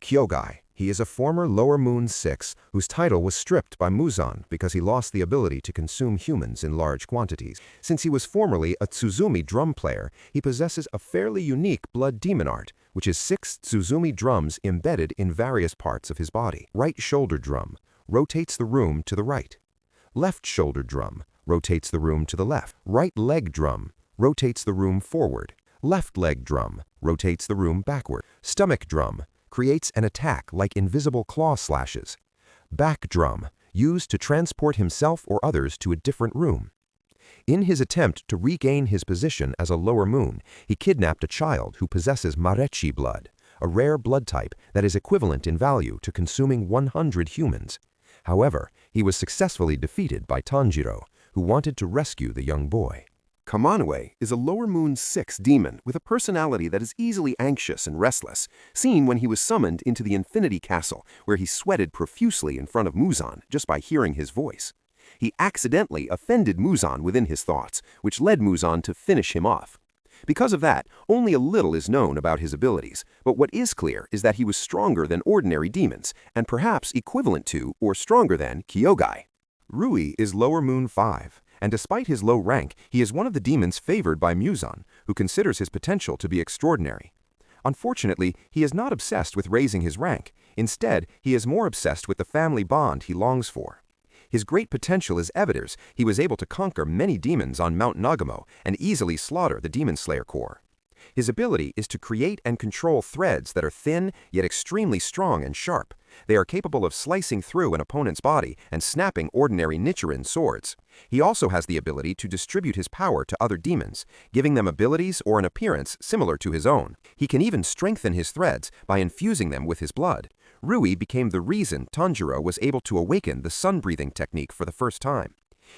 Kyogai. He is a former Lower Moon 6 whose title was stripped by Muzan because he lost the ability to consume humans in large quantities. Since he was formerly a Tsuzumi drum player, he possesses a fairly unique blood demon art, which is 6 Tsuzumi drums embedded in various parts of his body. Right shoulder drum rotates the room to the right. Left shoulder drum rotates the room to the left. Right leg drum rotates the room forward. Left leg drum rotates the room backward. Stomach drum creates an attack like invisible claw slashes. Back drum, used to transport himself or others to a different room. In his attempt to regain his position as a Lower Moon, he kidnapped a child who possesses Marechi blood, a rare blood type that is equivalent in value to consuming 100 humans. However, he was successfully defeated by Tanjiro, who wanted to rescue the young boy. Kamanue is a Lower Moon 6 demon with a personality that is easily anxious and restless, seen when he was summoned into the Infinity Castle, where he sweated profusely in front of Muzan just by hearing his voice. He accidentally offended Muzan within his thoughts, which led Muzan to finish him off. Because of that, only a little is known about his abilities, but what is clear is that he was stronger than ordinary demons, and perhaps equivalent to or stronger than Kyogai. Rui is Lower Moon 5. And despite his low rank, he is one of the demons favored by Muzan, who considers his potential to be extraordinary. Unfortunately, he is not obsessed with raising his rank. Instead, he is more obsessed with the family bond he longs for. His great potential is evidence he was able to conquer many demons on Mount Nagamo and easily slaughter the Demon Slayer Corps. His ability is to create and control threads that are thin yet extremely strong and sharp. They are capable of slicing through an opponent's body and snapping ordinary Nichiren swords. He also has the ability to distribute his power to other demons, giving them abilities or an appearance similar to his own. He can even strengthen his threads by infusing them with his blood. Rui became the reason Tanjiro was able to awaken the sun-breathing technique for the first time.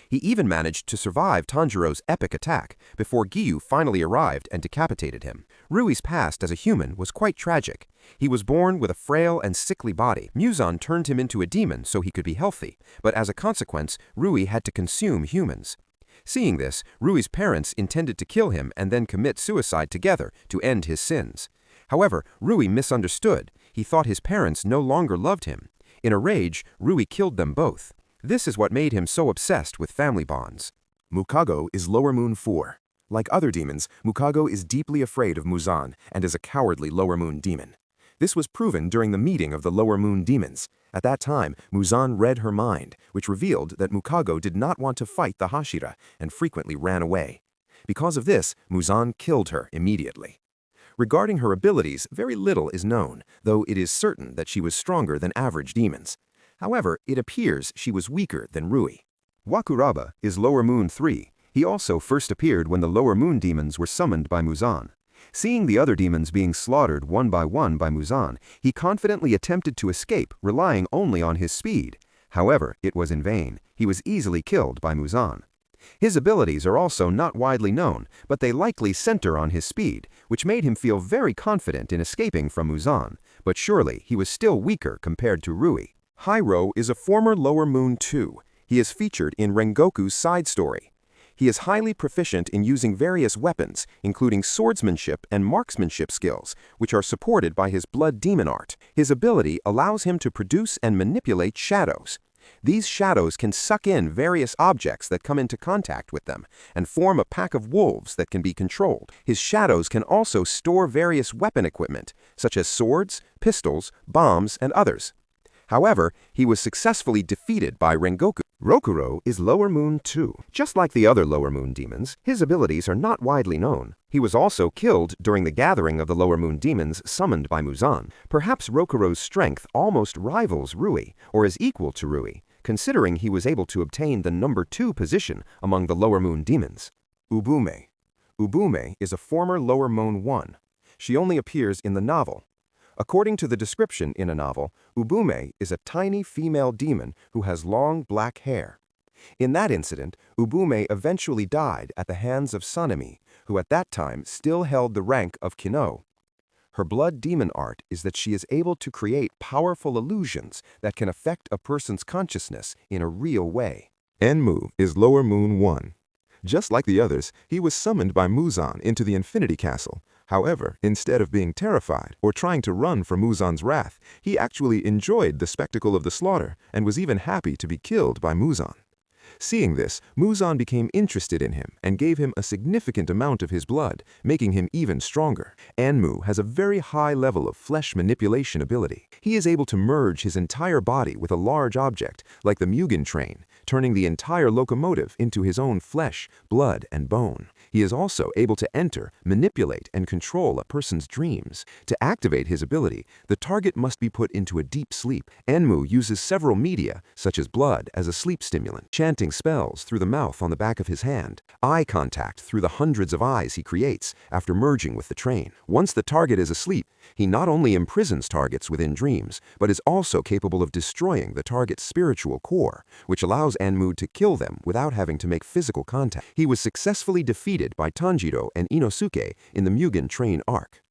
He even managed to survive Tanjiro's epic attack before Giyu finally arrived and decapitated him. Rui's past as a human was quite tragic. He was born with a frail and sickly body. Muzan turned him into a demon so he could be healthy, but as a consequence, Rui had to consume humans. Seeing this, Rui's parents intended to kill him and then commit suicide together to end his sins. However, Rui misunderstood. He thought his parents no longer loved him. In a rage, Rui killed them both. This is what made him so obsessed with family bonds. Mukago is Lower Moon 4. Like other demons, Mukago is deeply afraid of Muzan and is a cowardly Lower Moon demon. This was proven during the meeting of the Lower Moon demons. At that time, Muzan read her mind, which revealed that Mukago did not want to fight the Hashira and frequently ran away. Because of this, Muzan killed her immediately. Regarding her abilities, very little is known, though it is certain that she was stronger than average demons. However, it appears she was weaker than Rui. Wakuraba is Lower Moon 3. He also first appeared when the Lower Moon demons were summoned by Muzan. Seeing the other demons being slaughtered one by Muzan, he confidently attempted to escape, relying only on his speed. However, it was in vain. He was easily killed by Muzan. His abilities are also not widely known, but they likely center on his speed, which made him feel very confident in escaping from Muzan. But surely, he was still weaker compared to Rui. Hairo is a former Lower Moon 2. He is featured in Rengoku's side story. He is highly proficient in using various weapons, including swordsmanship and marksmanship skills, which are supported by his blood demon art. His ability allows him to produce and manipulate shadows. These shadows can suck in various objects that come into contact with them and form a pack of wolves that can be controlled. His shadows can also store various weapon equipment, such as swords, pistols, bombs, and others. However, he was successfully defeated by Rengoku. Rokuro is Lower Moon 2. Just like the other Lower Moon demons, his abilities are not widely known. He was also killed during the gathering of the Lower Moon demons summoned by Muzan. Perhaps Rokuro's strength almost rivals Rui, or is equal to Rui, considering he was able to obtain the number 2 position among the Lower Moon demons. Ubume. Ubume is a former Lower Moon 1. She only appears in the novel. According to the description in a novel, Ubume is a tiny female demon who has long black hair. In that incident, Ubume eventually died at the hands of Sanemi, who at that time still held the rank of Kino. Her blood demon art is that she is able to create powerful illusions that can affect a person's consciousness in a real way. Enmu is Lower Moon 1. Just like the others, he was summoned by Muzan into the Infinity Castle. However, instead of being terrified or trying to run from Muzan's wrath, he actually enjoyed the spectacle of the slaughter and was even happy to be killed by Muzan. Seeing this, Muzan became interested in him and gave him a significant amount of his blood, making him even stronger. Enmu has a very high level of flesh manipulation ability. He is able to merge his entire body with a large object, like the Mugen train, turning the entire locomotive into his own flesh, blood, and bone. He is also able to enter, manipulate, and control a person's dreams. To activate his ability, the target must be put into a deep sleep. Enmu uses several media, such as blood, as a sleep stimulant, chanting spells through the mouth on the back of his hand, eye contact through the hundreds of eyes he creates after merging with the train. Once the target is asleep, he not only imprisons targets within dreams, but is also capable of destroying the target's spiritual core, which allows Enmu to kill them without having to make physical contact. He was successfully defeated by Tanjiro and Inosuke in the Mugen train arc.